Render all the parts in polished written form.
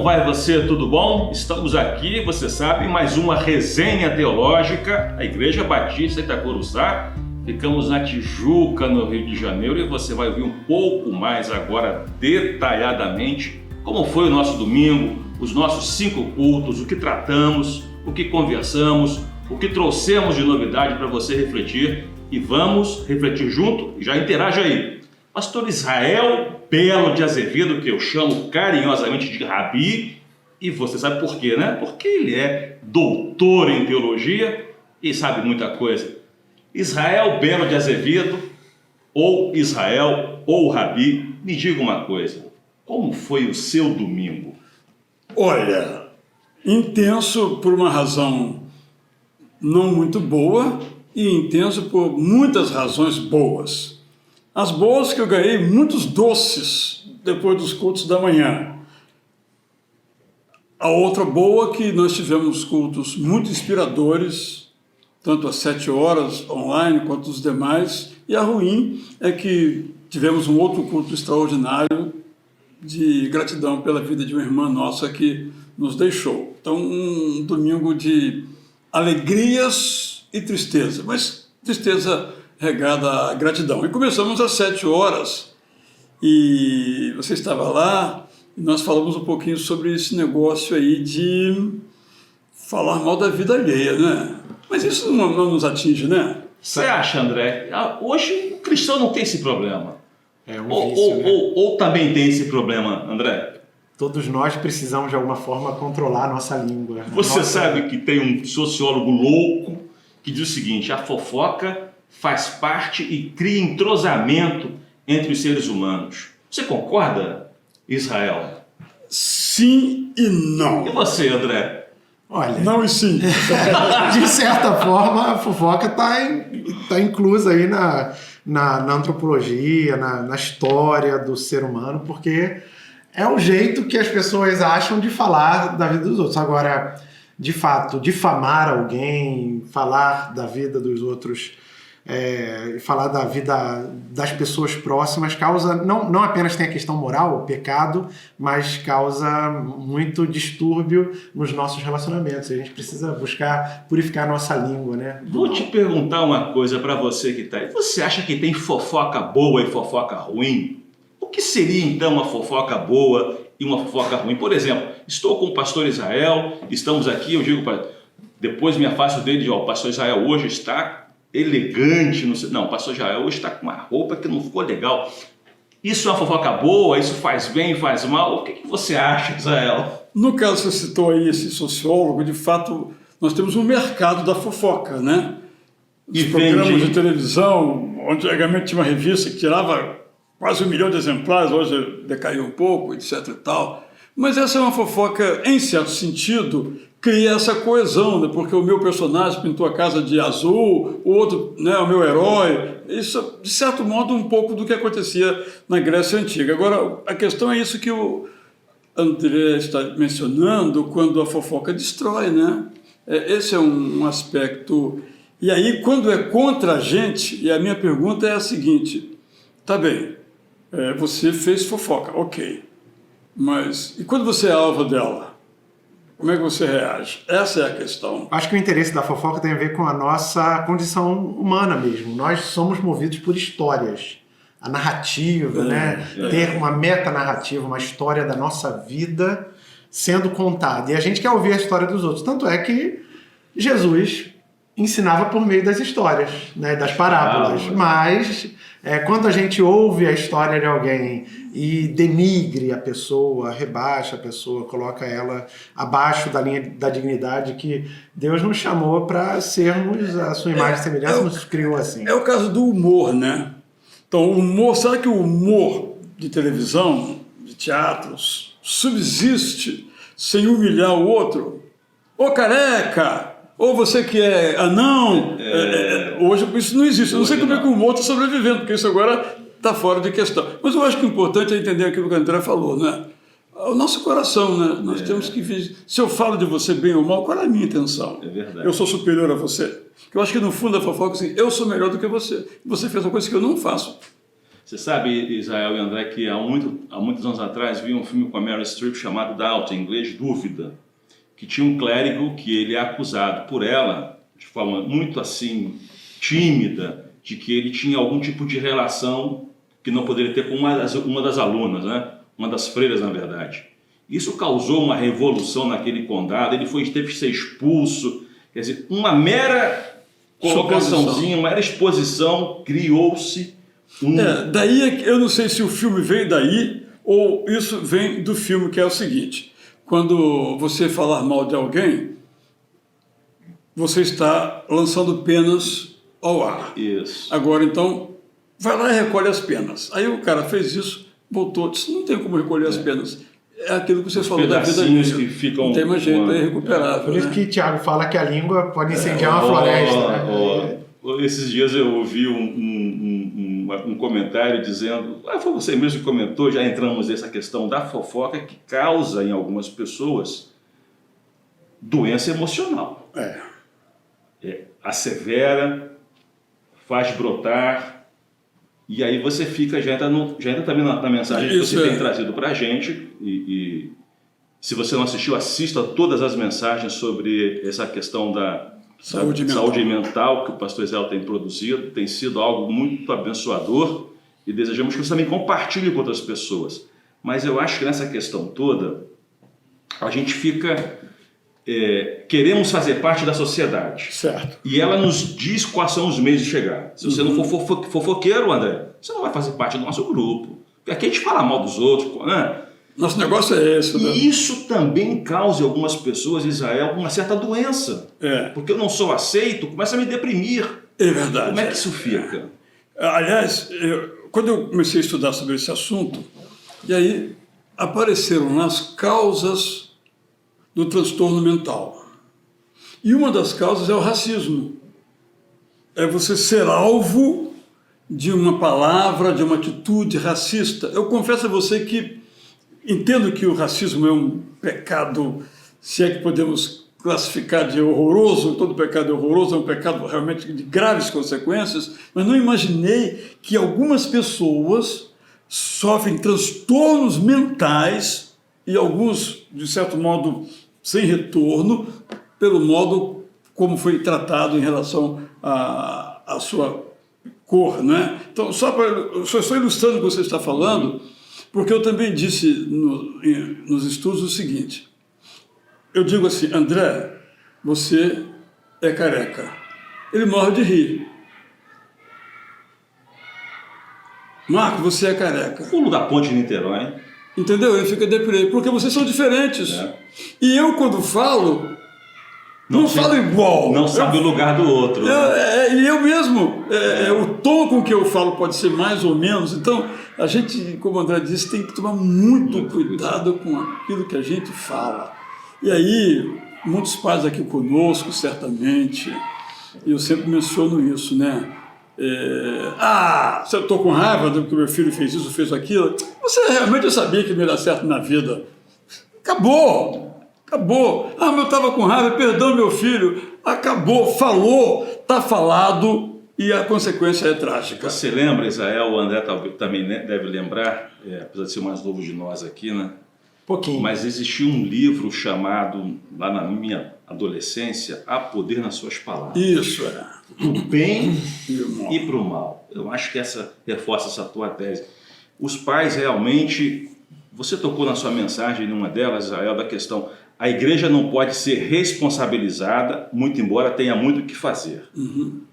vai você? Tudo bom? Estamos aqui, você sabe, mais uma resenha teológica, a Igreja Batista Itacuruçá. Ficamos na Tijuca, no Rio de Janeiro, e você vai ouvir um pouco mais agora, detalhadamente, como foi o nosso domingo, os nossos 5 cultos, o que tratamos, o que conversamos, o que trouxemos de novidade para você refletir. E vamos refletir junto, já interaja aí. Pastor Israel Belo de Azevedo, que eu chamo carinhosamente de Rabi, e você sabe por quê, né? Porque ele é doutor em teologia e sabe muita coisa. Israel Belo de Azevedo, ou Israel, ou Rabi, me diga uma coisa, como foi o seu domingo? Olha, intenso por uma razão não muito boa e intenso por muitas razões boas. As boas que eu ganhei muitos doces depois dos cultos da manhã. A outra boa que nós tivemos cultos muito inspiradores, tanto às 7 horas online quanto os demais. E a ruim é que tivemos um outro culto extraordinário de gratidão pela vida de uma irmã nossa que nos deixou. Então, um domingo de alegrias e tristeza, mas tristeza regada à gratidão. E começamos às 7 horas, e você estava lá, e nós falamos um pouquinho sobre esse negócio aí de falar mal da vida alheia, né? Mas isso não nos atinge, né? Você acha, André? Hoje o cristão não tem esse problema. É um vício, né? ou também tem esse problema, André? Todos nós precisamos, de alguma forma, controlar a nossa língua. Você sabe que tem um sociólogo louco que diz o seguinte: a fofoca faz parte e cria entrosamento entre os seres humanos. Você concorda, Israel? Sim e não. E você, André? Olha, Não e sim. de certa forma, a fofoca tá inclusa aí na antropologia, na história do ser humano, porque é o jeito que as pessoas acham de falar da vida dos outros. Agora, de fato, difamar alguém, falar da vida dos outros, falar da vida das pessoas próximas, causa, não apenas tem a questão moral, o pecado, mas causa muito distúrbio nos nossos relacionamentos. A gente precisa buscar purificar a nossa língua, né? Vou te perguntar uma coisa para você que está aí. Você acha que tem fofoca boa e fofoca ruim? O que seria então uma fofoca boa e uma fofoca ruim? Por exemplo, estou com o pastor Israel, estamos aqui, eu digo, depois me afasto dele, o pastor Israel hoje está elegante, não, o pastor Israel hoje está com uma roupa que não ficou legal. Isso é uma fofoca boa? Isso faz bem, faz mal? O que você acha, Israel? No caso, você citou aí esse sociólogo, de fato, nós temos um mercado da fofoca, né? Os programas de televisão, onde antigamente tinha uma revista que tirava quase 1 milhão de exemplares, hoje decaiu um pouco, etc e tal. Mas essa é uma fofoca, em certo sentido, cria essa coesão, né? Porque o meu personagem pintou a casa de azul, o outro, né, o meu herói. Isso, de certo modo, um pouco do que acontecia na Grécia Antiga. Agora, a questão é isso que o André está mencionando, quando a fofoca destrói, né? Esse é um aspecto. E aí, quando é contra a gente, e a minha pergunta é a seguinte: tá bem, você fez fofoca, ok, mas e quando você é alvo dela? Como é que você reage? Essa é a questão. Acho que o interesse da fofoca tem a ver com a nossa condição humana mesmo. Nós somos movidos por histórias. A narrativa, né? Ter uma metanarrativa, uma história da nossa vida sendo contada. E a gente quer ouvir a história dos outros. Tanto é que Jesus ensinava por meio das histórias, né? Das parábolas. Mas quando a gente ouve a história de alguém e denigre a pessoa, rebaixa a pessoa, coloca ela abaixo da linha da dignidade que Deus nos chamou para sermos a sua imagem e semelhança, nos criou assim. É o caso do humor, né? Então, o humor, sabe que o humor de televisão, de teatros, subsiste sem humilhar o outro? Ô careca! Ou você que é anão, hoje isso não existe. Eu não sei como é que o humor está sobrevivendo, porque isso agora está fora de questão. Mas eu acho que o importante é entender aquilo que o André falou, né? O nosso coração, né? Nós temos que ver. Se eu falo de você bem ou mal, qual é a minha intenção? É verdade. Eu sou superior a você. Eu acho que no fundo da fofoca, assim, eu sou melhor do que você. Você fez uma coisa que eu não faço. Você sabe, Israel e André, que há muitos anos atrás vi um filme com a Meryl Streep chamado Doubt, em inglês Dúvida, que tinha um clérigo que ele é acusado por ela, de forma muito assim, tímida, de que ele tinha algum tipo de relação que não poderia ter com uma das alunas, né? Uma das freiras, na verdade. Isso causou uma revolução naquele condado, ele teve que ser expulso, quer dizer, uma mera colocaçãozinha, uma mera exposição, criou-se daí eu não sei se o filme veio daí ou isso vem do filme, que é o seguinte: quando você falar mal de alguém, você está lançando penas ao ar. Isso. Agora, então, vai lá e recolhe as penas. Aí o cara fez isso, voltou, disse: não tem como recolher as penas. É aquilo que você falou da vida dele. Que ficam, não tem mais jeito, é irrecuperável. Por isso que Tiago fala que a língua pode incendiar uma floresta. Né? Esses dias eu ouvi um comentário dizendo, foi você mesmo que comentou, já entramos nessa questão da fofoca que causa em algumas pessoas doença emocional. Assevera, faz brotar, e aí você fica, já entra também na mensagem que você tem trazido para a gente, e se você não assistiu, assista todas as mensagens sobre essa questão da saúde mental que o pastor Israel tem produzido, tem sido algo muito abençoador, e desejamos que você também compartilhe com outras pessoas. Mas eu acho que nessa questão toda, a gente fica... queremos fazer parte da sociedade. Certo. E ela nos diz quais são os meios de chegar. Se você não for fofoqueiro, André, você não vai fazer parte do nosso grupo. Porque aqui a gente fala mal dos outros, né? Nosso negócio é esse. Né? E isso também causa em algumas pessoas, Israel, uma certa doença. Porque eu não sou aceito, começa a me deprimir. É verdade. Como é que isso fica? Aliás, quando eu comecei a estudar sobre esse assunto, e aí apareceram as causas do transtorno mental. E uma das causas é o racismo. É você ser alvo de uma palavra, de uma atitude racista. Eu confesso a você que entendo que o racismo é um pecado, se é que podemos classificar de horroroso, todo pecado é horroroso, é um pecado realmente de graves consequências, mas não imaginei que algumas pessoas sofrem transtornos mentais e alguns, de certo modo, sem retorno, pelo modo como foi tratado em relação à sua cor, né? Então, só estou ilustrando o que você está falando, porque eu também disse nos estudos o seguinte: eu digo assim, André, você é careca. Ele morre de rir. Marco, você é careca. Pulo da ponte de Niterói. Entendeu? Ele fica deprimido, porque vocês são diferentes. E eu, quando falo, não falo igual. Não sabe o lugar do outro. E eu mesmo, o tom com que eu falo pode ser mais ou menos. Então, a gente, como o André disse, tem que tomar muito cuidado com aquilo que a gente fala. E aí, muitos pais aqui conosco, certamente, e eu sempre menciono isso, né? Se eu estou com raiva do que meu filho fez isso, fez aquilo, você realmente sabia que não ia dar certo na vida. Acabou. Eu estava com raiva, perdão meu filho. Acabou, falou, está falado e a consequência é trágica. Você lembra, Israel, o André também deve lembrar, apesar de ser o mais novo de nós aqui, né? Pouquinho. Mas existia um livro chamado, lá na minha adolescência, Há Poder nas Suas Palavras. Isso, Pro bem e pro mal. Eu acho que reforça essa tua tese. Os pais realmente... Você tocou na sua mensagem, numa delas, Israel, da questão... A igreja não pode ser responsabilizada, muito embora tenha muito o que fazer.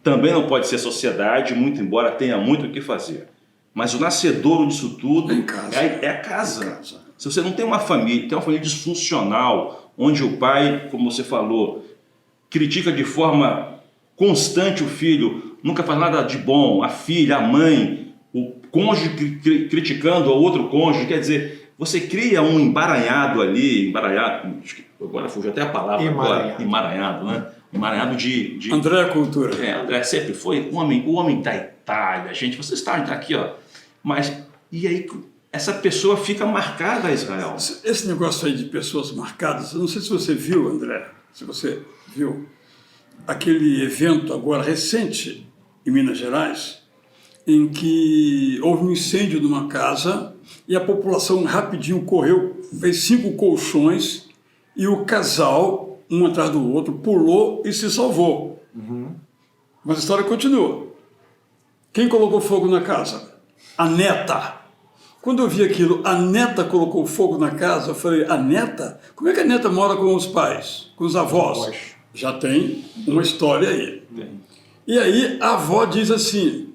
Também não pode ser sociedade, muito embora tenha muito o que fazer. Mas o nascedouro disso tudo é a casa. Se você não tem uma família, tem uma família disfuncional, onde o pai, como você falou, critica de forma constante o filho, nunca faz nada de bom, a filha, a mãe, o cônjuge criticando o outro cônjuge, quer dizer... Você cria um emaranhado ali, agora fugiu até a palavra, emaranhado, né? Emaranhado de... André é cultura. André sempre foi o homem da Itália, gente, você está aqui, ó. Mas, e aí, essa pessoa fica marcada, Israel. Esse negócio aí de pessoas marcadas, eu não sei se você viu, André, se você viu aquele evento agora recente em Minas Gerais, em que houve um incêndio numa casa e a população rapidinho correu, fez 5 colchões e o casal, um atrás do outro, pulou e se salvou. Mas a história continua. Quem colocou fogo na casa? A neta. Quando eu vi aquilo, a neta colocou fogo na casa, eu falei, a neta? Como é que a neta mora com os pais, com os avós? Já tem uma história aí. E aí a avó diz assim,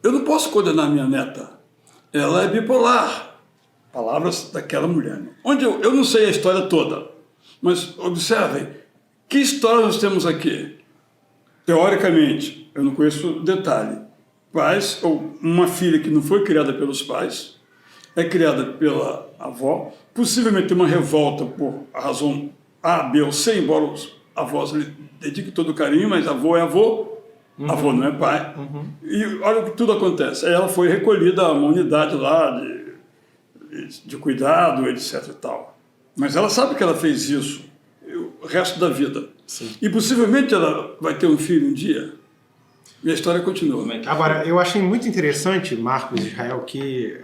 eu não posso condenar minha neta, ela é bipolar. Palavras daquela mulher. Onde eu não sei a história toda, mas observem, que história nós temos aqui? Teoricamente, eu não conheço o detalhe, pais, ou uma filha que não foi criada pelos pais, é criada pela avó, possivelmente tem uma revolta por razão A, B ou C, embora os avós lhe dediquem todo o carinho, mas avô é avô, avô não é pai. E olha o que tudo acontece. Aí ela foi recolhida a uma unidade lá de cuidado, etc e tal. Mas ela sabe que ela fez isso o resto da vida. Sim. E possivelmente ela vai ter um filho um dia. E a história continua. Agora, eu achei muito interessante, Marcos Israel, que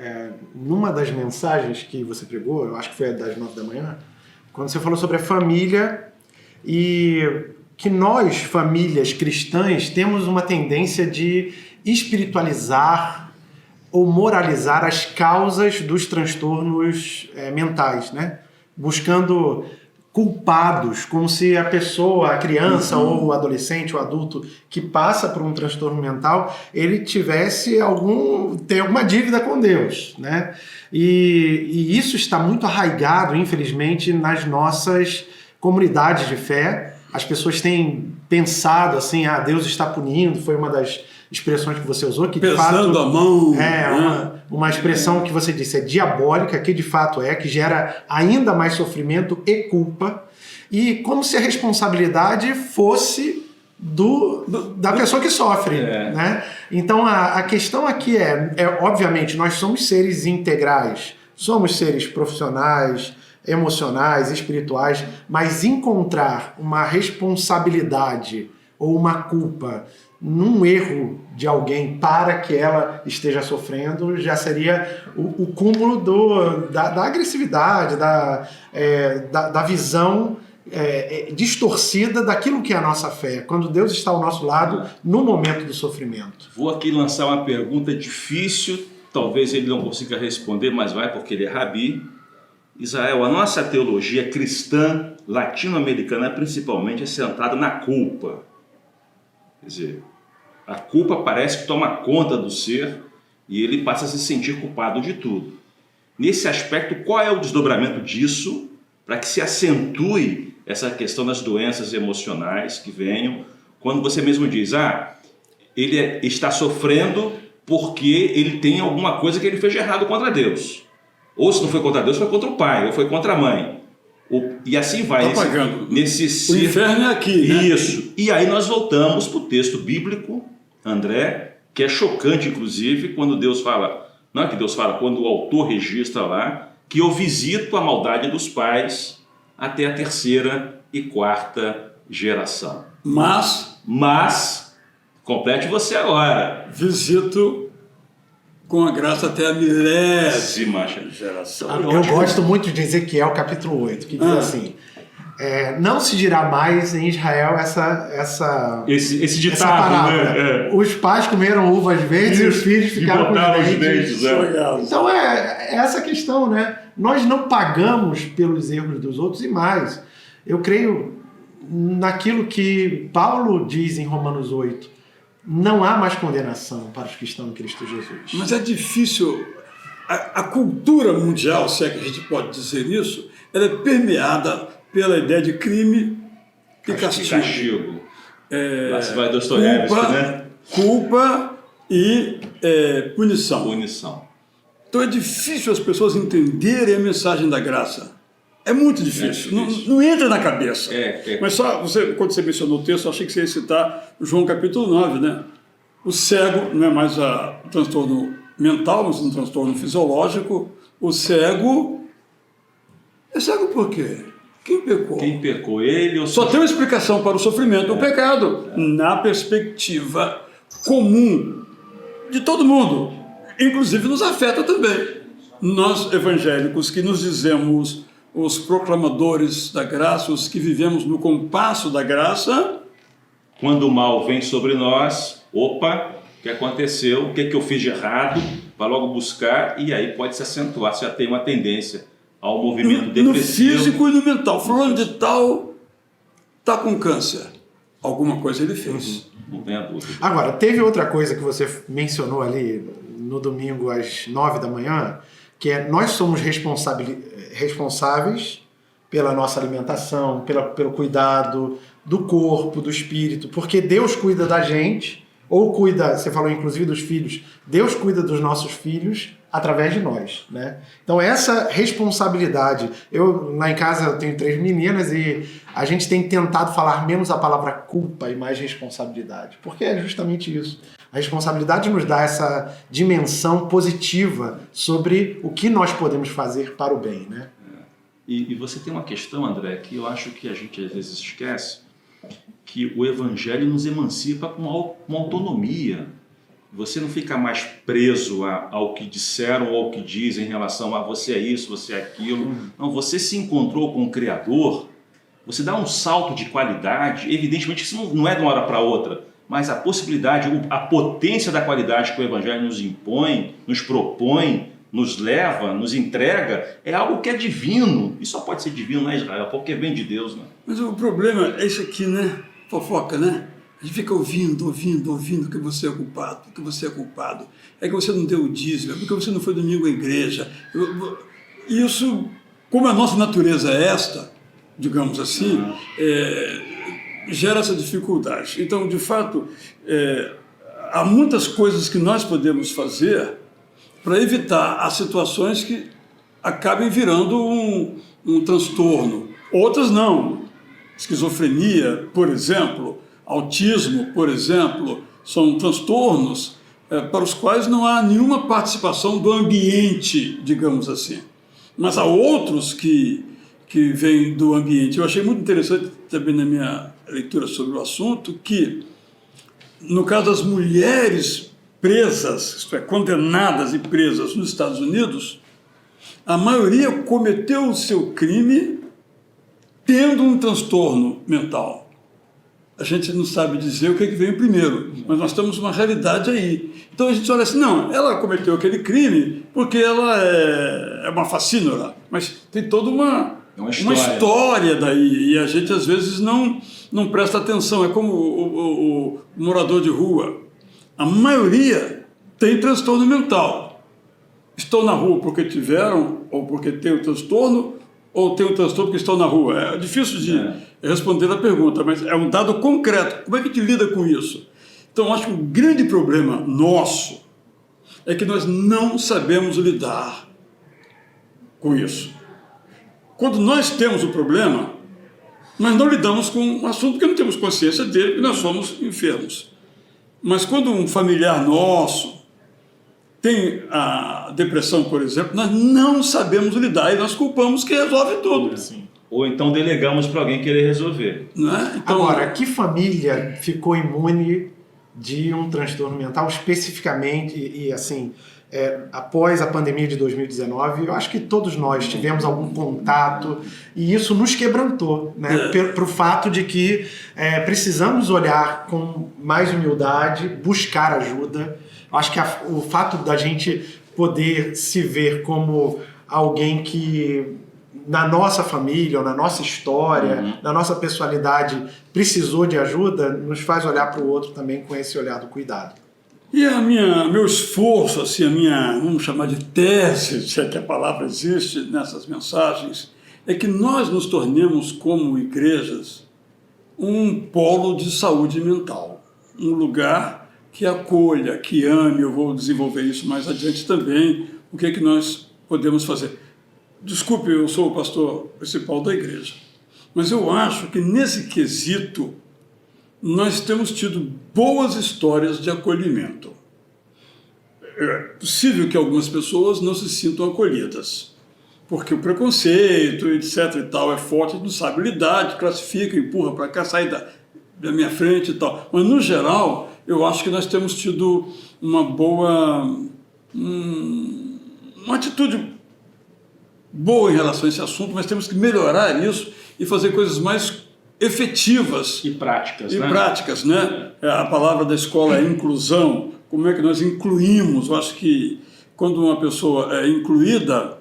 numa das mensagens que você pregou, eu acho que foi das 9 da manhã, quando você falou sobre a família e que nós, famílias cristãs, temos uma tendência de espiritualizar ou moralizar as causas dos transtornos mentais, né? Buscando culpados, como se a pessoa, a criança ou o adolescente ou adulto que passa por um transtorno mental, ele tem alguma dívida com Deus, né? E isso está muito arraigado, infelizmente, nas nossas comunidades de fé. As pessoas têm pensado assim, Deus está punindo, foi uma das expressões que você usou, que de pesando fato a mão, uma expressão que você disse é diabólica, que de fato que gera ainda mais sofrimento e culpa, e como se a responsabilidade fosse da pessoa que sofre, né? Então a questão aqui obviamente, nós somos seres integrais, somos seres profissionais, emocionais, espirituais, mas encontrar uma responsabilidade ou uma culpa num erro de alguém para que ela esteja sofrendo já seria o cúmulo da agressividade, da visão distorcida daquilo que é a nossa fé, quando Deus está ao nosso lado no momento do sofrimento. Vou aqui lançar uma pergunta difícil, talvez ele não consiga responder, mas vai porque ele é rabi. Israel, a nossa teologia cristã latino-americana principalmente é centrada na culpa. Quer dizer, a culpa parece que toma conta do ser e ele passa a se sentir culpado de tudo. Nesse aspecto, qual é o desdobramento disso para que se acentue essa questão das doenças emocionais que venham, quando você mesmo diz, ele está sofrendo porque ele tem alguma coisa que ele fez de errado contra Deus. Ou se não foi contra Deus, foi contra o pai, ou foi contra a mãe. E assim vai. Tá pagando. Nesse o inferno é aqui, né? Isso. E aí nós voltamos para o texto bíblico, André, que é chocante, inclusive, quando Deus fala... Não é que Deus fala, quando o autor registra lá, que eu visito a maldade dos pais até a 3ª e 4ª geração. Mas, complete você agora. Visito com a graça até a 1000ª geração. Eu gosto muito de Ezequiel capítulo 8, que diz assim, não se dirá mais em Israel esse ditado, essa palavra. Os pais comeram uvas verdes e os filhos ficaram com os dentes. Então é essa questão, né? Nós não pagamos pelos erros dos outros e mais. Eu creio naquilo que Paulo diz em Romanos 8. Não há mais condenação para os que estão em Cristo Jesus. Mas é difícil. A cultura mundial, se é que a gente pode dizer isso, ela é permeada pela ideia de crime e castigo. Lá se vai Dostoiévski, né? Culpa e punição. Então é difícil as pessoas entenderem a mensagem da graça. É muito difícil. Não entra na cabeça. Mas só, quando você mencionou o texto, eu achei que você ia citar João capítulo 9, né? O cego não é mais um transtorno mental, mas um transtorno fisiológico. O cego... É cego por quê? Quem pecou? Quem pecou? Ele ou só tem uma explicação para o sofrimento, o pecado. Na perspectiva comum de todo mundo, inclusive nos afeta também. Nós, evangélicos, que nos dizemos os proclamadores da graça, os que vivemos no compasso da graça... Quando o mal vem sobre nós, opa, o que aconteceu? O que eu fiz de errado? Vai logo buscar e aí pode se acentuar, se já tem uma tendência ao movimento depressivo. No físico e no mental. Fulano de tal está com câncer. Alguma coisa ele fez. Não tenha dúvida. Agora, teve outra coisa que você mencionou ali no domingo às 9 da manhã, que é nós somos responsáveis pela nossa alimentação, pelo cuidado do corpo, do espírito, porque Deus cuida da gente, ou cuida, você falou inclusive dos filhos, Deus cuida dos nossos filhos através de nós, né? Então essa responsabilidade, lá em casa eu tenho 3 meninas e a gente tem tentado falar menos a palavra culpa e mais responsabilidade, porque é justamente isso. A responsabilidade nos dá essa dimensão positiva sobre o que nós podemos fazer para o bem, né? E você tem uma questão, André, que eu acho que a gente às vezes esquece, que o Evangelho nos emancipa com uma autonomia. Você não fica mais preso ao que disseram ou ao que dizem em relação a você é isso, você é aquilo. Não, você se encontrou com o Criador, você dá um salto de qualidade. Evidentemente isso não é de uma hora para outra, mas a possibilidade, a potência da qualidade que o Evangelho nos impõe, nos propõe, nos leva, nos entrega, é algo que é divino. E só pode ser divino na Israel, porque vem de Deus, né? Mas o problema é isso aqui, né? Fofoca, né? A gente fica ouvindo que você é culpado, que você é culpado. É que você não deu o dízimo, é porque você não foi domingo à igreja. Isso, como a nossa natureza é esta, digamos assim, gera essa dificuldade. Então, de fato, há muitas coisas que nós podemos fazer para evitar as situações que acabem virando um transtorno. Outras não. Esquizofrenia, por exemplo, autismo, por exemplo, são transtornos para os quais não há nenhuma participação do ambiente, digamos assim. Mas há outros que vêm do ambiente. Eu achei muito interessante também na minha leitura sobre o assunto que, no caso das mulheres presas, isto é, condenadas e presas nos Estados Unidos, a maioria cometeu o seu crime tendo um transtorno mental. A gente não sabe dizer o que veio primeiro, mas nós temos uma realidade aí. Então a gente olha assim, não, ela cometeu aquele crime porque ela é uma facínora, mas tem toda uma história daí, e a gente às vezes não presta atenção. É como o morador de rua. A maioria tem transtorno mental. Estão na rua porque tiveram, ou porque tem o transtorno, ou tem o transtorno porque estão na rua. É difícil de responder a pergunta, mas é um dado concreto. Como é que a gente lida com isso? Então, eu acho que o grande problema nosso é que nós não sabemos lidar com isso. Quando nós temos o problema, nós não lidamos com o assunto porque não temos consciência dele, porque nós somos enfermos. Mas quando um familiar nosso tem a depressão, por exemplo, nós não sabemos lidar e nós culpamos quem resolve tudo. Sim. Ou então delegamos para alguém querer resolver. Não é? Então, agora, que família ficou imune de um transtorno mental especificamente e assim, após a pandemia de 2019, eu acho que todos nós tivemos algum contato e isso nos quebrantou, né? Para o fato de que precisamos olhar com mais humildade, buscar ajuda. Eu acho que o fato da gente poder se ver como alguém que na nossa família, ou na nossa história, na nossa personalidade, precisou de ajuda, nos faz olhar para o outro também com esse olhar do cuidado. E meu esforço, assim, vamos chamar de tese, se é que a palavra existe nessas mensagens, é que nós nos tornemos, como igrejas, um polo de saúde mental, um lugar que acolha, que ame. Eu vou desenvolver isso mais adiante também, o que é que nós podemos fazer. Desculpe, eu sou o pastor principal da igreja, mas eu acho que nesse quesito nós temos tido boas histórias de acolhimento. É possível que algumas pessoas não se sintam acolhidas, porque o preconceito, etc. e tal, é forte, não sabe lidar, classifica, empurra para cá, sai da minha frente e tal. Mas, no geral, eu acho que nós temos tido uma boa, uma atitude boa em relação a esse assunto, mas temos que melhorar isso e fazer coisas mais efetivas. E práticas, né? E práticas, né? A palavra da escola é inclusão. Como é que nós incluímos? Eu acho que quando uma pessoa é incluída,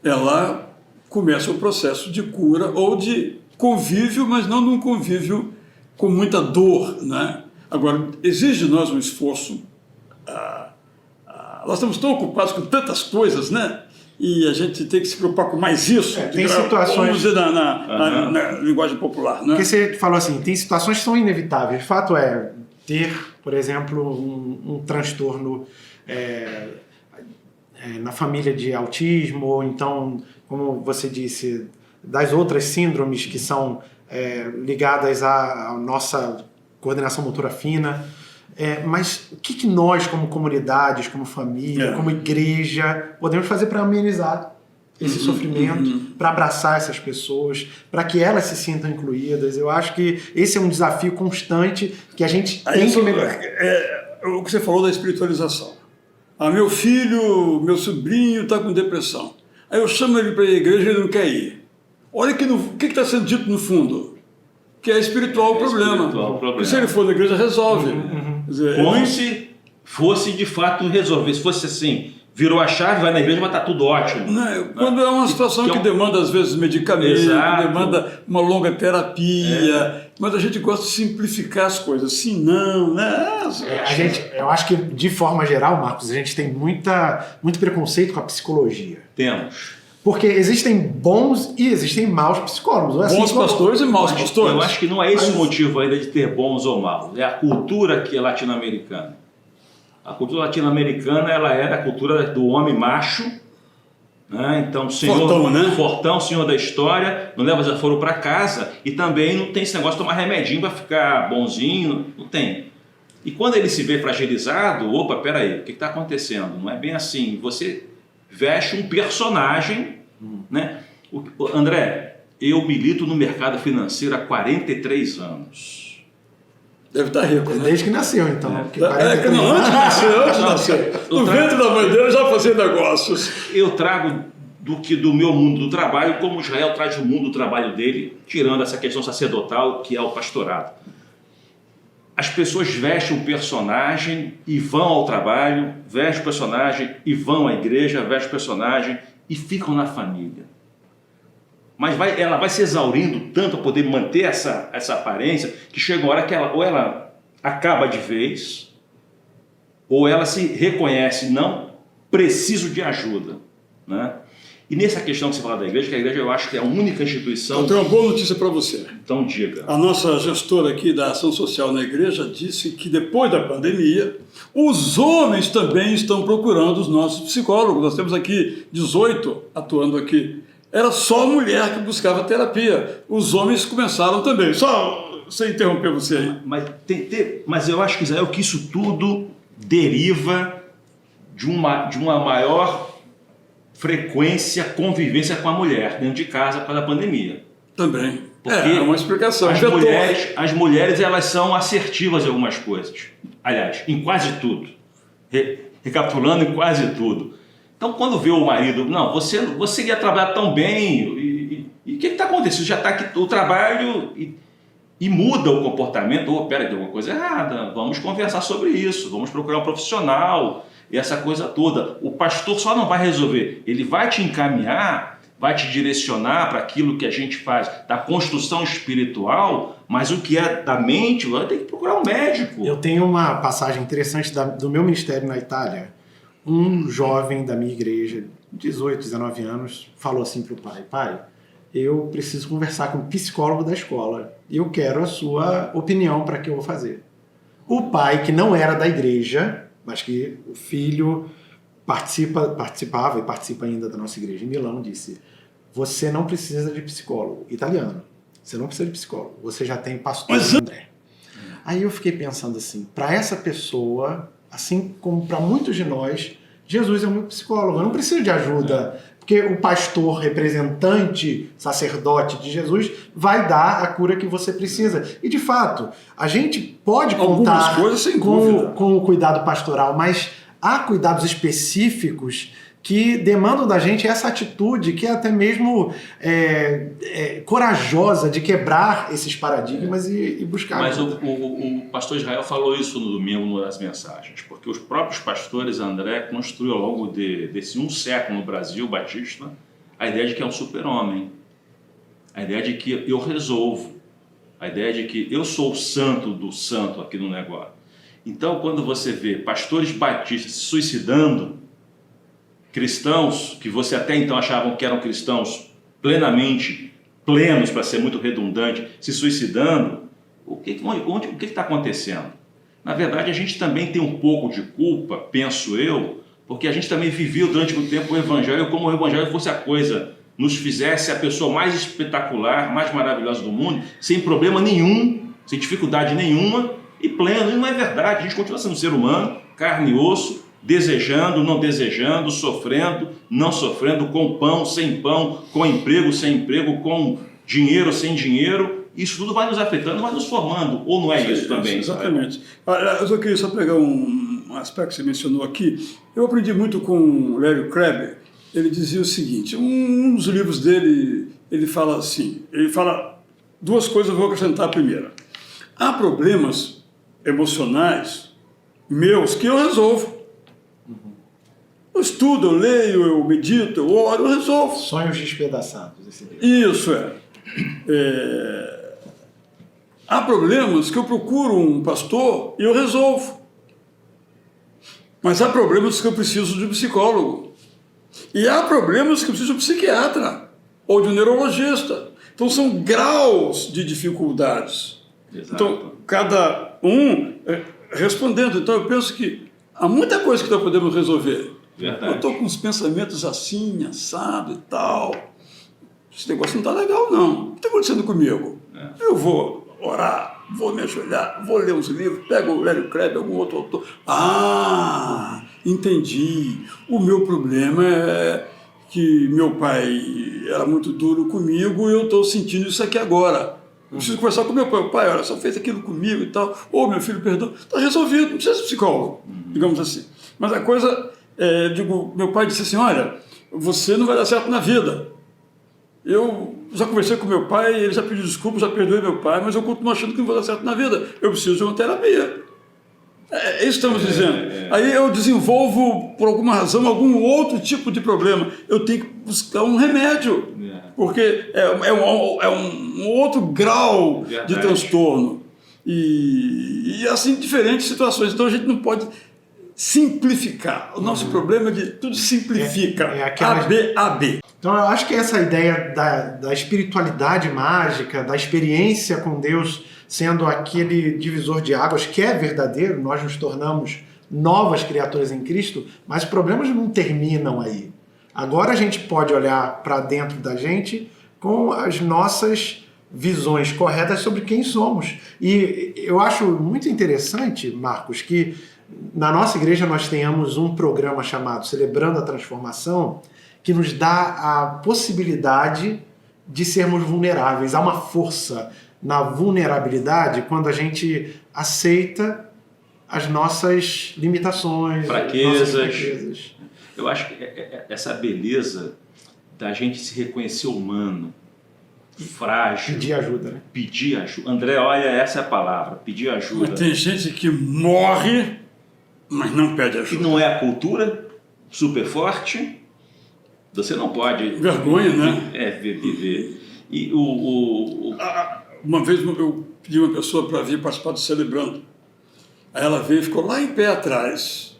ela começa o processo de cura ou de convívio, mas não de um convívio com muita dor, né? Agora, exige de nós um esforço. Nós estamos tão ocupados com tantas coisas, né? E a gente tem que se preocupar com mais isso. Tem situações... Vamos dizer na linguagem popular, né? Porque você falou assim, tem situações que são inevitáveis. O fato é ter, por exemplo, um transtorno na família de autismo, ou então, como você disse, das outras síndromes que são ligadas à nossa coordenação motora fina. Mas o que nós, como comunidades, como família, como igreja, podemos fazer para amenizar esse sofrimento, para abraçar essas pessoas, para que elas se sintam incluídas? Eu acho que esse é um desafio constante que a gente tem que melhorar. O que você falou da espiritualização. Meu filho, meu sobrinho está com depressão. Aí eu chamo ele para a igreja e ele não quer ir. Olha o que está sendo dito no fundo. Que é espiritual o problema. Porque se ele for na igreja, resolve. Como se fosse de fato resolver. Se fosse assim, virou a chave, vai na igreja, mas está tudo ótimo. Quando é uma situação que demanda, às vezes, medicamento, demanda uma longa terapia, mas a gente gosta de simplificar as coisas. Se não, né? Eu acho que, de forma geral, Marcos, a gente tem muito preconceito com a psicologia. Temos. Porque existem bons e existem maus psicólogos. Bons pastores e maus pastores. Eu acho que não é esse o motivo ainda de ter bons ou maus. É a cultura que é latino-americana. A cultura latino-americana, ela é da cultura do homem macho, né? Então, senhor, fortão, né? Fortão, senhor da história, não leva desaforo para casa, e também não tem esse negócio de tomar remedinho para ficar bonzinho, não tem. E quando ele se vê fragilizado, opa, peraí, o que está acontecendo? Não é bem assim. Você veste um personagem, né? André, eu milito no mercado financeiro há 43 anos. Deve estar rico, né? Desde que nasceu, então. Antes de nascer. No ventre da mãe dele já fazia negócios. Eu trago do meu mundo do trabalho, como Israel traz o mundo do trabalho dele, tirando essa questão sacerdotal, que é o pastorado. As pessoas vestem um personagem e vão ao trabalho, vestem o personagem e vão à igreja, vestem o personagem e ficam na família. Mas ela vai se exaurindo tanto para poder manter essa aparência, que chega uma hora que ela acaba de vez, ou ela se reconhece, não, preciso de ajuda, né? E nessa questão que você fala da igreja, que a igreja eu acho que é a única instituição... Eu tenho uma boa notícia para você. Então diga. A nossa gestora aqui da Ação Social na igreja disse que depois da pandemia, os homens também estão procurando os nossos psicólogos. Nós temos aqui 18 atuando aqui. Era só a mulher que buscava terapia. Os homens começaram também. Só sem interromper você aí. Mas eu acho que, Israel, que isso tudo deriva de uma maior frequência, convivência com a mulher dentro de casa por causa da pandemia. Também. Porque é uma explicação. As mulheres elas são assertivas em algumas coisas. Aliás, em quase tudo. Recapitulando, em quase tudo. Então, quando vê o marido, não, você ia trabalhar tão bem, e o que está acontecendo? Já está aqui o trabalho e muda o comportamento. Peraí, tem alguma coisa errada, vamos conversar sobre isso, vamos procurar um profissional, e essa coisa toda. O pastor só não vai resolver, ele vai te encaminhar, vai te direcionar para aquilo que a gente faz da construção espiritual, mas o que é da mente, vai ter que procurar um médico. Eu tenho uma passagem interessante do meu ministério na Itália. Um jovem da minha igreja, 18, 19 anos, falou assim para o pai: pai, eu preciso conversar com o psicólogo da escola e eu quero a sua opinião para que eu vou fazer. O pai, que não era da igreja, mas que o filho participava e participa ainda da nossa igreja em Milão, disse: você não precisa de psicólogo italiano, você não precisa de psicólogo, você já tem pastor André. Aí eu fiquei pensando assim, para essa pessoa, assim como para muitos de nós, Jesus é o meu psicólogo, eu não preciso de ajuda, porque o pastor, representante, sacerdote de Jesus, vai dar a cura que você precisa. E, de fato, a gente pode contar coisas, sem dúvida, com o cuidado pastoral, mas há cuidados específicos que demandam da gente essa atitude que é até mesmo corajosa de quebrar esses paradigmas e buscar. Mas o pastor Israel falou isso no domingo nas mensagens, porque os próprios pastores, André, construiu ao longo desse século no Brasil, Batista, a ideia de que é um super-homem, a ideia de que eu resolvo, a ideia de que eu sou o santo do santo aqui no negócio. Então, quando você vê pastores batistas se suicidando, cristãos que você até então achavam que eram cristãos plenamente plenos, para ser muito redundante, se suicidando, o que está acontecendo? Na verdade, a gente também tem um pouco de culpa, penso eu, porque a gente também viveu durante muito tempo o Evangelho como o Evangelho fosse a coisa, nos fizesse a pessoa mais espetacular, mais maravilhosa do mundo, sem problema nenhum, sem dificuldade nenhuma e pleno. E não é verdade, a gente continua sendo um ser humano, carne e osso, desejando, não desejando, sofrendo, não sofrendo, com pão, sem pão, com emprego, sem emprego, com dinheiro, sem dinheiro. Isso tudo vai nos afetando, vai nos formando, ou não é isso também? Exatamente. Eu só queria pegar um aspecto que você mencionou aqui. Eu aprendi muito com o Larry Crabb. Ele dizia o seguinte, um dos livros dele, ele fala assim, ele fala duas coisas, eu vou acrescentar a primeira. Há problemas emocionais meus que eu resolvo. Eu estudo, eu leio, eu medito, eu oro, eu resolvo. Sonhos despedaçados. Isso Há problemas que eu procuro um pastor e eu resolvo. Mas há problemas que eu preciso de um psicólogo. E há problemas que eu preciso de um psiquiatra ou de um neurologista. Então são graus de dificuldades. Exato. Então, cada um respondendo. Então eu penso que há muita coisa que nós podemos resolver. Verdade. Eu estou com uns pensamentos assim, assado e tal. Esse negócio não está legal, não. O que está acontecendo comigo? Eu vou orar, vou me ajoelhar, vou ler uns livros, pego o Larry Crabb, algum outro autor. Ah, entendi. O meu problema é que meu pai era muito duro comigo e eu estou sentindo isso aqui agora. Eu preciso conversar com meu pai. Pai, olha, só fez aquilo comigo e tal. Ô, meu filho, perdão. Está resolvido, não precisa de psicólogo, digamos assim. Mas a coisa... meu pai disse assim, olha, você não vai dar certo na vida. Eu já conversei com meu pai, ele já pediu desculpa, já perdoei meu pai, mas eu continuo achando que não vou dar certo na vida. Eu preciso de uma terapia. É isso que estamos dizendo. Aí eu desenvolvo, por alguma razão, algum outro tipo de problema. Eu tenho que buscar um remédio, porque é um outro grau de transtorno. E assim, diferentes situações. Então a gente não pode... simplificar. O nosso problema é de tudo simplifica. A, B. Então eu acho que essa ideia da espiritualidade mágica, da experiência com Deus sendo aquele divisor de águas que é verdadeiro, nós nos tornamos novas criaturas em Cristo, mas os problemas não terminam aí. Agora a gente pode olhar para dentro da gente com as nossas visões corretas sobre quem somos. E eu acho muito interessante, Marcos, que na nossa igreja nós tenhamos um programa chamado Celebrando a Transformação, que nos dá a possibilidade de sermos vulneráveis. Há uma força na vulnerabilidade quando a gente aceita as nossas limitações, fraquezas. Eu acho que essa beleza da gente se reconhecer humano, frágil. Pedir ajuda, né? Pedir ajuda. André, olha, essa é a palavra, pedir ajuda. Mas tem gente que morre, mas não pede ajuda. E não é a cultura super forte. Você não pode... Vergonha, né? Viver. E uma vez eu pedi uma pessoa para vir participar do Celebrando. Aí ela veio e ficou lá em pé atrás.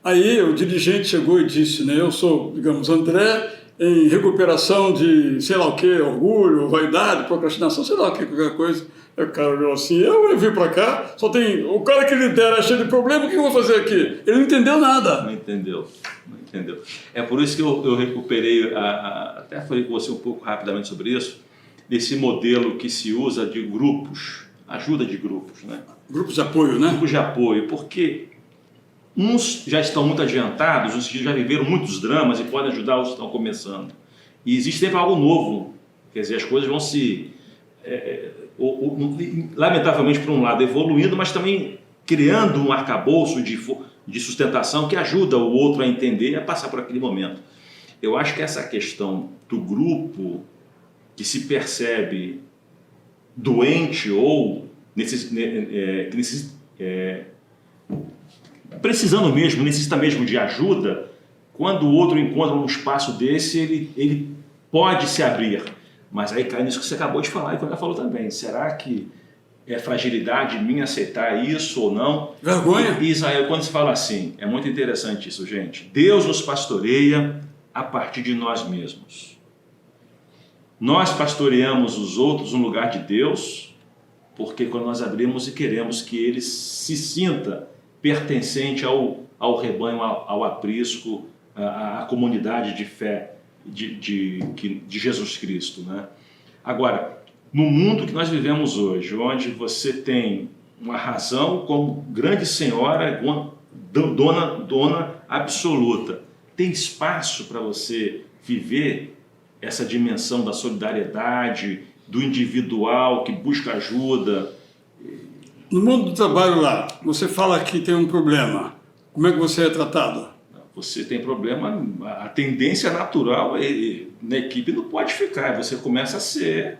Aí o dirigente chegou e disse, né, eu sou, digamos, André, em recuperação de, sei lá o que, orgulho, vaidade, procrastinação, sei lá o que, qualquer coisa. Aí o cara olhou assim, eu vim pra cá, só tem, o cara que lidera é cheio de problema, o que eu vou fazer aqui? Ele não entendeu nada. Não entendeu. É por isso que eu recuperei, até falei com você um pouco rapidamente sobre isso, desse modelo que se usa de grupos, ajuda de grupos, né? Grupos de apoio, né? Grupos de apoio, porque uns já estão muito adiantados, no sentido já viveram muitos dramas e podem ajudar os que estão começando. E existe sempre algo novo, quer dizer, as coisas vão se, lamentavelmente por um lado, evoluindo, mas também criando um arcabouço de sustentação que ajuda o outro a entender e a passar por aquele momento. Eu acho que essa questão do grupo que se percebe doente ou precisando mesmo, necessita mesmo de ajuda, quando o outro encontra um espaço desse, ele pode se abrir. Mas aí cai nisso que você acabou de falar e que o André falou também. Será que é fragilidade minha aceitar isso ou não? Vergonha. E Israel, quando se fala assim, é muito interessante isso, gente. Deus nos pastoreia a partir de nós mesmos. Nós pastoreamos os outros no lugar de Deus, porque quando nós abrimos e queremos que ele se sinta pertencente ao rebanho, ao aprisco, à comunidade de fé de Jesus Cristo, né? Agora, no mundo que nós vivemos hoje, onde você tem uma razão como grande senhora, dona absoluta, tem espaço para você viver essa dimensão da solidariedade, do individual que busca ajuda. No mundo do trabalho lá, você fala que tem um problema. Como é que você é tratado? Você tem problema, a tendência natural na equipe não pode ficar, você começa a ser...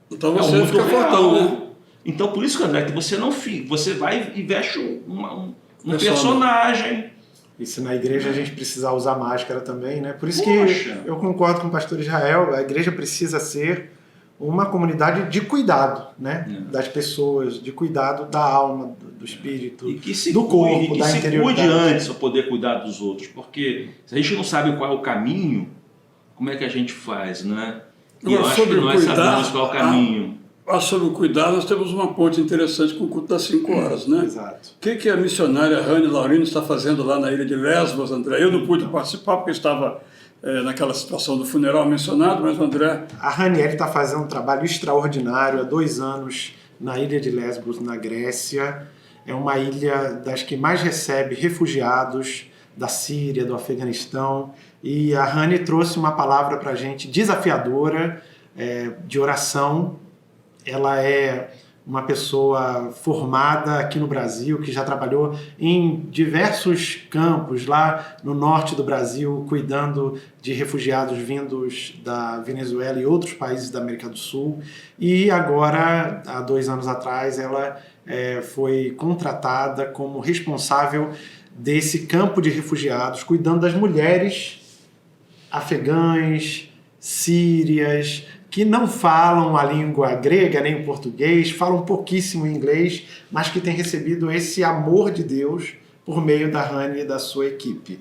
Então você fica fortão, né? Então por isso, André, que você não fica, você vai e veste um personagem. E se na igreja a gente precisar usar máscara também, né? Por isso Poxa. que eu concordo com o pastor Israel, a igreja precisa ser uma comunidade de cuidado, né? Das pessoas, de cuidado da alma, do espírito, do corpo, da interioridade. E que se cuide antes para poder cuidar dos outros, porque se a gente não sabe qual é o caminho, como é que a gente faz, né? E eu acho que nós sabemos qual é o caminho. Sobre o cuidado, nós temos uma ponte interessante com o culto das 5 horas, né? Exato. O que a missionária Rani Laurino está fazendo lá na ilha de Lesbos, André? Eu não pude participar porque estava naquela situação do funeral mencionado, mas o André... A Ranieri está fazendo um trabalho extraordinário há 2 anos na ilha de Lesbos, na Grécia. É uma ilha das que mais recebe refugiados da Síria, do Afeganistão. E a Rani trouxe uma palavra para a gente desafiadora, de oração. Ela é uma pessoa formada aqui no Brasil, que já trabalhou em diversos campos lá no norte do Brasil, cuidando de refugiados vindos da Venezuela e outros países da América do Sul. E agora, há 2 anos atrás, ela foi contratada como responsável desse campo de refugiados, cuidando das mulheres afegãs, sírias, que não falam a língua grega nem o português, falam pouquíssimo inglês, mas que têm recebido esse amor de Deus por meio da Rani e da sua equipe.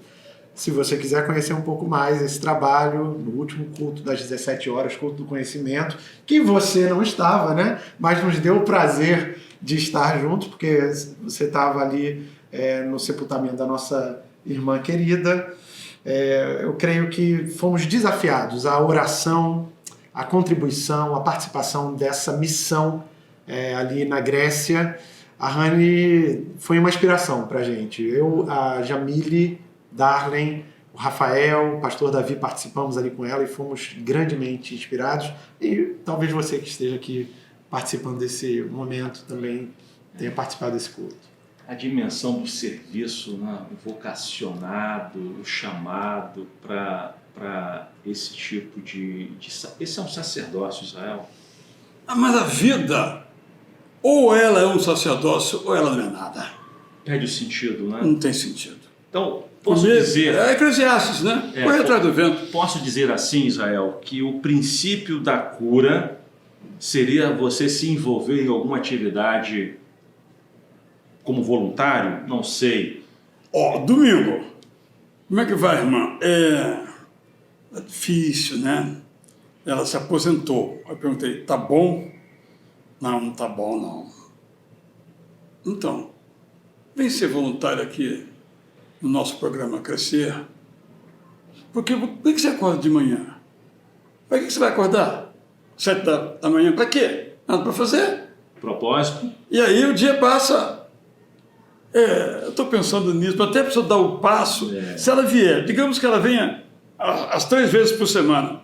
Se você quiser conhecer um pouco mais esse trabalho, no último culto das 17 horas, culto do conhecimento, que você não estava, né? Mas nos deu o prazer de estar juntos, porque você estava ali no sepultamento da nossa irmã querida. Eu creio que fomos desafiados à oração, a contribuição, a participação dessa missão ali na Grécia. A Rani foi uma inspiração para a gente. Eu, a Jamile, Darlen, o Rafael, o pastor Davi, participamos ali com ela e fomos grandemente inspirados. E talvez você que esteja aqui participando desse momento também tenha participado desse culto. A dimensão do serviço, né? O vocacionado, o chamado para esse tipo de... Esse é um sacerdócio, Israel. Mas a vida, ou ela é um sacerdócio, ou ela não é nada. Perde o sentido, né? Não tem sentido. Então, posso dizer... É Eclesiastes, né? Corre atrás do vento. Posso dizer assim, Israel, que o princípio da cura seria você se envolver em alguma atividade como voluntário? Não sei. Domingo. Como é que vai, irmã? É difícil, né? Ela se aposentou. Eu perguntei, tá bom? Não tá bom, não. Então, vem ser voluntário aqui no nosso programa Crescer. Porque por que você acorda de manhã? Para que você vai acordar? 7 da manhã? Para quê? Nada para fazer? Propósito. E aí o dia passa. eu estou pensando nisso, até a pessoa dar o passo, se ela vier, digamos que ela venha as 3 vezes por semana,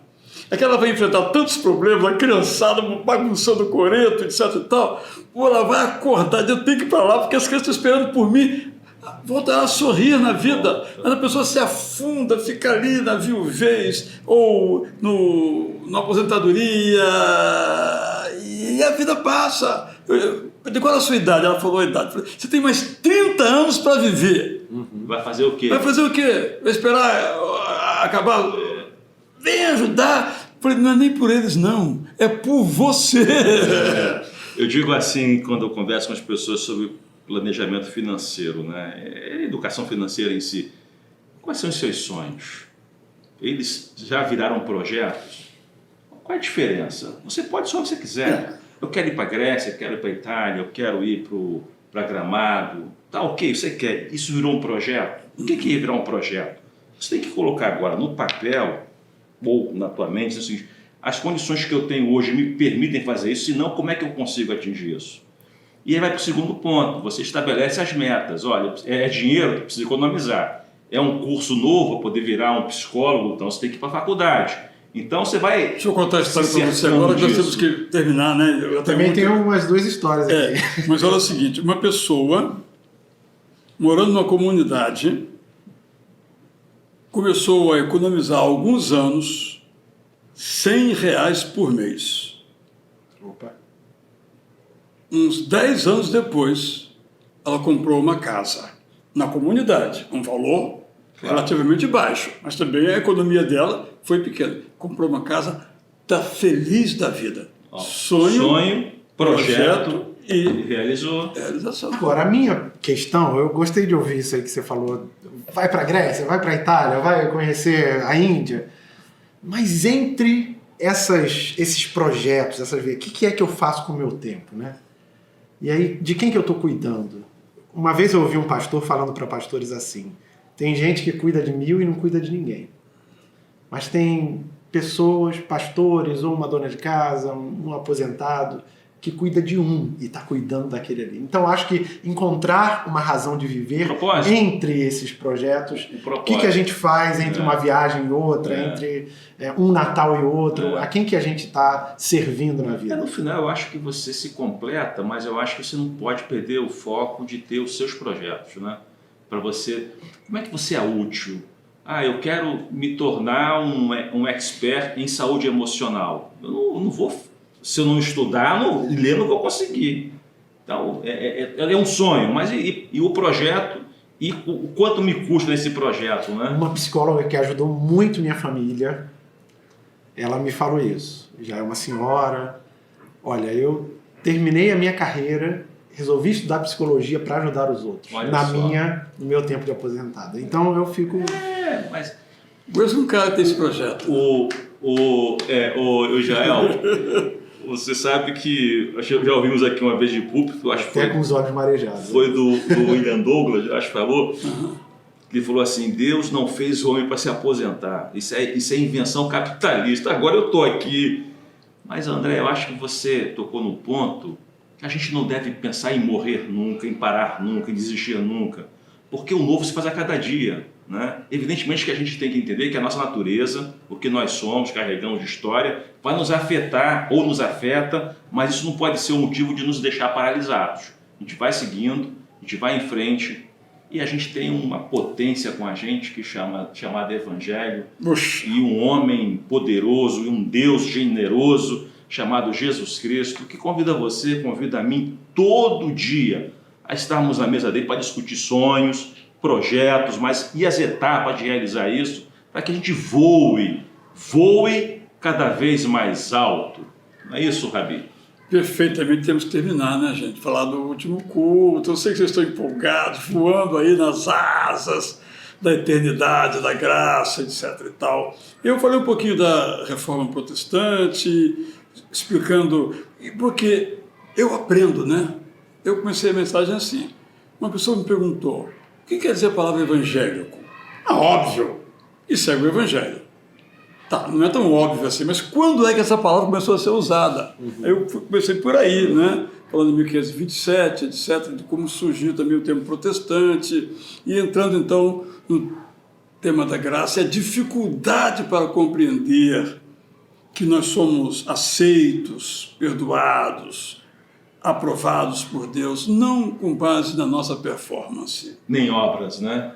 é que ela vai enfrentar tantos problemas, a criançada bagunçando o coreto, etc e tal, ou ela vai acordar, eu tenho que ir para lá, porque as crianças estão esperando por mim, voltar a sorrir na vida, mas a pessoa se afunda, fica ali na viuvez, ou na aposentadoria, e a vida passa. Qual é a sua idade? Ela falou a idade. Você tem mais 30 anos para viver. Vai fazer o quê? Vai fazer o quê? Vai esperar acabar? Vem ajudar. Falei, não é nem por eles, não. É por você. Eu digo assim, quando eu converso com as pessoas sobre planejamento financeiro, né? Educação financeira em si. Quais são os seus sonhos? Eles já viraram projetos? Qual é a diferença? Você pode só o que você quiser. Eu quero ir para a Grécia, eu quero ir para a Itália, eu quero ir para Gramado. Tá ok, você quer. Isso virou um projeto? O que é virar um projeto? Você tem que colocar agora no papel ou na tua mente assim, as condições que eu tenho hoje me permitem fazer isso, senão como é que eu consigo atingir isso? E aí vai para o segundo ponto, você estabelece as metas. Olha, é dinheiro que precisa economizar. É um curso novo para poder virar um psicólogo, então você tem que ir para a faculdade. Então você vai... Deixa eu contar a história para você agora, que nós temos que terminar, né? Eu também tenho umas 2 histórias aqui. Mas olha o seguinte, uma pessoa morando numa comunidade começou a economizar há alguns anos R$100 por mês. Opa. Uns 10 anos depois, ela comprou uma casa na comunidade, um valor relativamente baixo, mas também a economia dela foi pequena. Comprou uma casa, está feliz da vida. Sonho, projeto e realizou. Realização. Agora, a minha questão, eu gostei de ouvir isso aí que você falou. Vai para a Grécia, vai para a Itália, vai conhecer a Índia. Mas entre esses projetos, o que é que eu faço com o meu tempo, né? E aí, de quem que eu estou cuidando? Uma vez eu ouvi um pastor falando para pastores assim: tem gente que cuida de 1000 e não cuida de ninguém. Mas tem pessoas, pastores, ou uma dona de casa, um aposentado, que cuida de um e está cuidando daquele ali. Então, acho que encontrar uma razão de viver entre esses projetos, o que a gente faz entre uma viagem e outra, entre um Natal e outro, a quem que a gente está servindo na vida. No final, eu acho que você se completa, mas eu acho que você não pode perder o foco de ter os seus projetos, né? Para você, como é que você é útil? Eu quero me tornar um expert em saúde emocional. Eu não vou, se eu não estudar, ler, não vou conseguir. Então, é um sonho, mas e o projeto, e o quanto me custa nesse projeto, né? Uma psicóloga que ajudou muito minha família, ela me falou isso. Já é uma senhora. Olha, eu terminei a minha carreira, resolvi estudar psicologia para ajudar os outros. No meu tempo de aposentado. Então eu fico... mas... Um cara tem esse projeto. O Israel, você sabe que já ouvimos aqui uma vez de púlpito, acho que foi... Até com os olhos marejados. Foi do William Douglas, acho que falou. Ele falou assim: Deus não fez o homem para se aposentar. Isso é invenção capitalista. Agora eu estou aqui. Mas, André, eu acho que você tocou no ponto que a gente não deve pensar em morrer nunca, em parar nunca, em desistir nunca. Porque o novo se faz a cada dia, né? Evidentemente que a gente tem que entender que a nossa natureza, o que nós somos, carregamos de história, vai nos afetar ou nos afeta, mas isso não pode ser um motivo de nos deixar paralisados. A gente vai seguindo, a gente vai em frente, e a gente tem uma potência com a gente que chamada Evangelho, e um homem poderoso, e um Deus generoso chamado Jesus Cristo, que convida você, convida a mim todo dia a estarmos na mesa dele para discutir sonhos, projetos, mas e as etapas de realizar isso, para que a gente voe cada vez mais alto. Não é isso, Rabi? Perfeitamente, temos que terminar, né, gente? Falar do último culto. Eu sei que vocês estão empolgados, voando aí nas asas da eternidade, da graça, etc. e tal. Eu falei um pouquinho da Reforma Protestante, explicando, porque eu aprendo, né? Eu comecei a mensagem assim. Uma pessoa me perguntou: o que quer dizer a palavra evangélico? Óbvio! E segue o evangelho. Tá, não é tão óbvio assim, mas quando é que essa palavra começou a ser usada? Eu comecei por aí, né? falando em 1527, etc., de como surgiu também o termo protestante, e entrando então no tema da graça, é a dificuldade para compreender que nós somos aceitos, perdoados, aprovados por Deus, não com base na nossa performance. Nem obras, né?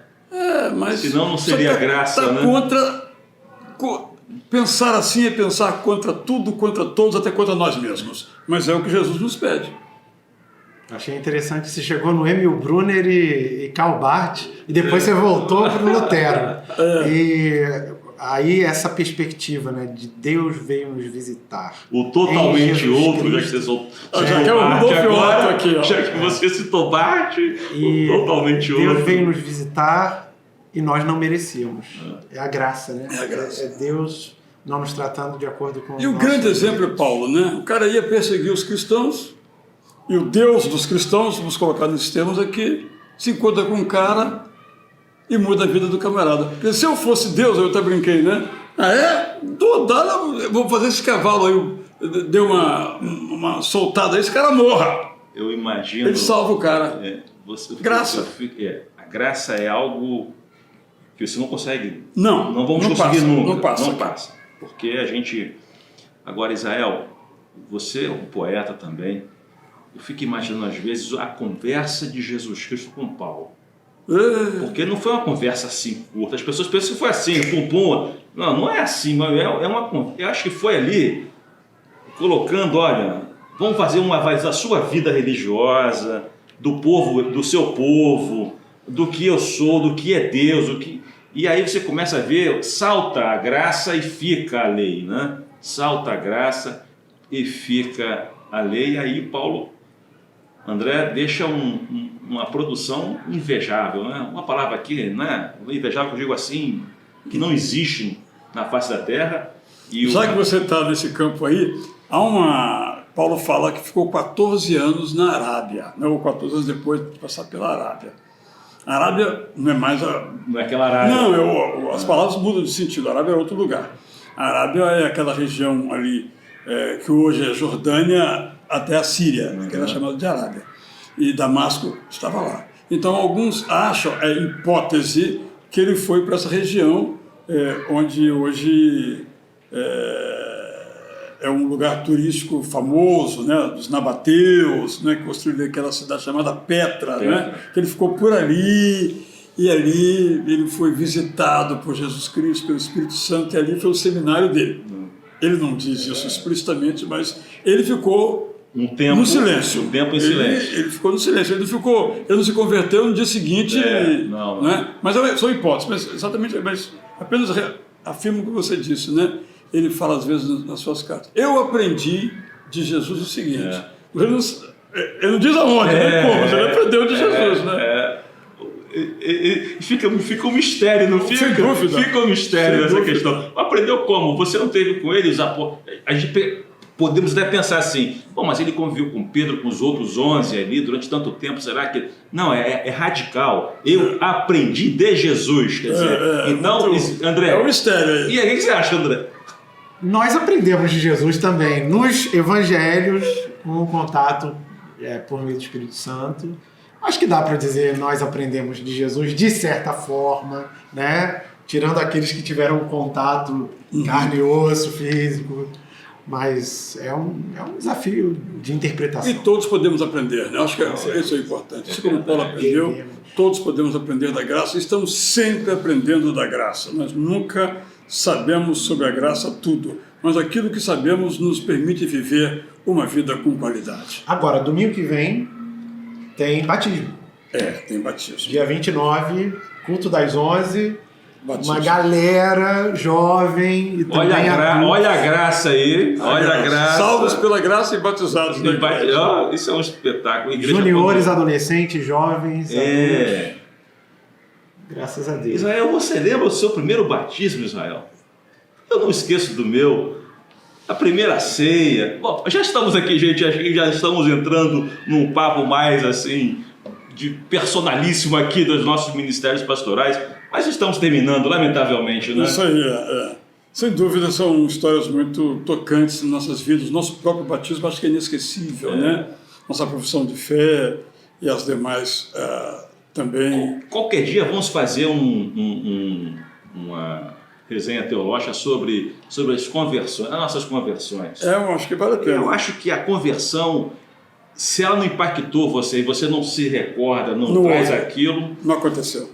Mas senão não seria graça, né? Pensar assim é pensar contra tudo, contra todos, até contra nós mesmos. Mas é o que Jesus nos pede. Achei interessante, você chegou no Emil Brunner e Karl Barth, e depois você voltou para o Lutero. E aí essa perspectiva, né, de Deus veio nos visitar. O totalmente outro, já que você soltou. Já que é o Rudolf aqui, ó. Já que você citou Barth, o totalmente outro. Deus veio nos visitar e nós não merecíamos. É a graça, né? É a graça. É Deus não nos tratando de acordo com... E o grande exemplo é Paulo, né? O cara ia perseguir os cristãos, e o Deus dos cristãos, vamos colocar nesses termos aqui, se encontra com um cara e muda a vida do camarada. Porque se eu fosse Deus, eu até brinquei, né? Vou fazer esse cavalo aí, deu uma soltada aí, esse cara morra. Eu imagino... Ele salva o cara. Graça. A graça é algo que você não consegue... Não vamos conseguir passa, nunca. Não passa. Porque a gente... Agora, Israel, você é um poeta também. Eu fico imaginando, às vezes, a conversa de Jesus Cristo com Paulo. Porque não foi uma conversa assim curta. As pessoas pensam que foi assim, pum. Não é assim, mas eu acho que foi ali, colocando, olha, vamos fazer uma avaliação da sua vida religiosa, do povo, do seu povo, do que eu sou, do que é Deus, e aí você começa a ver, salta a graça e fica a lei, né? Salta a graça e fica a lei, e aí Paulo, André, deixa uma produção invejável, né? Uma palavra aqui, né? Invejável, eu digo assim, que não existe na face da terra. Já que você está nesse campo aí, Paulo fala que ficou 14 anos na Arábia, né? Ou 14 anos depois de passar pela Arábia. A Arábia não é mais Não é aquela Arábia. Não, as palavras mudam de sentido. A Arábia é outro lugar. A Arábia é aquela região ali que hoje é Jordânia até a Síria, que era chamada de Arábia. E Damasco estava lá. Então, alguns acham, hipótese, que ele foi para essa região onde hoje é um lugar turístico famoso, né, dos nabateus, né, que construíram aquela cidade chamada Petra, né, que ele ficou por ali, e ali ele foi visitado por Jesus Cristo, pelo Espírito Santo, e ali foi o seminário dele. Ele não diz isso explicitamente, mas ele ficou no silêncio. Um tempo em silêncio. Ele ficou no silêncio, ele não se converteu no dia seguinte, né? Mas são hipóteses, mas apenas afirmo o que você disse, né? Ele fala às vezes nas suas cartas. Eu aprendi de Jesus o seguinte. Ele não diz aonde, mas ele aprendeu de Jesus, né? Fica um mistério, não fica? Sem dúvida. Fica um mistério essa questão. Aprendeu como? Você não teve com eles? A gente podemos até pensar assim, mas ele conviveu com Pedro, com os outros 11 ali durante tanto tempo, será que... Não, é radical. Eu aprendi de Jesus, quer dizer. Então, André... É um mistério aí. E aí, o que você acha, André? Nós aprendemos de Jesus também nos evangelhos, com o contato por meio do Espírito Santo. Acho que dá para dizer nós aprendemos de Jesus de certa forma, né? Tirando aqueles que tiveram contato carne e osso, físico, mas é um desafio de interpretação. E todos podemos aprender, né? Acho que isso é importante. Assim como Paulo aprendeu, todos podemos aprender da graça, estamos sempre aprendendo da graça. Nós nunca sabemos sobre a graça tudo, mas aquilo que sabemos nos permite viver uma vida com qualidade. Agora, domingo que vem, tem batismo. Tem batismo. Dia 29, culto das 11, batismo. Uma galera jovem e também olha a graça aí, olha a graça. Salvos pela graça e batizados. Isso é um espetáculo. Juniores, adolescentes, jovens. Adultos. Graças a Deus. Israel, você lembra o seu primeiro batismo, Israel? Eu não esqueço do meu. A primeira ceia. Bom, já estamos aqui, gente, já estamos entrando num papo mais assim, de personalíssimo aqui dos nossos ministérios pastorais, mas estamos terminando, lamentavelmente, né? Isso aí, Sem dúvida, são histórias muito tocantes em nossas vidas. Nosso próprio batismo acho que é inesquecível, né? nossa profissão de fé e as demais também. Qualquer dia vamos fazer uma resenha teológica sobre as conversões, as nossas conversões. Eu acho que vale a pena. Eu acho que a conversão, se ela não impactou você e você não se recorda, não traz aquilo... Não aconteceu.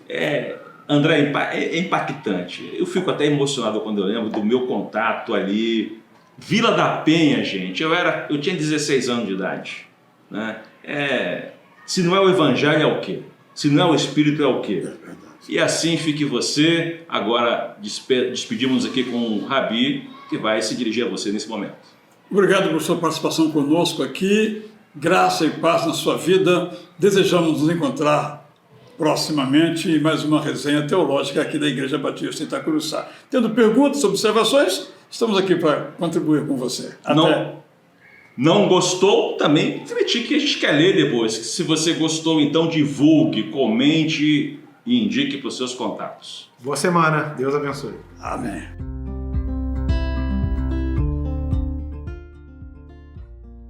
André, é impactante. Eu fico até emocionado quando eu lembro do meu contato ali. Vila da Penha, gente. Eu tinha 16 anos de idade. Né? Se não é o Evangelho, é o quê? Se não é o Espírito, é o quê? E assim fique você. Agora despedimos aqui com o Rabi, que vai se dirigir a você nesse momento. Obrigado por sua participação conosco aqui. Graça e paz na sua vida. Desejamos nos encontrar proximamente em mais uma resenha teológica aqui da Igreja Batista em Itacuruçá. Tendo perguntas, observações, estamos aqui para contribuir com você. Não gostou? Também critique, que a gente quer ler depois. Se você gostou, então divulgue, comente e indique para os seus contatos. Boa semana. Deus abençoe. Amém.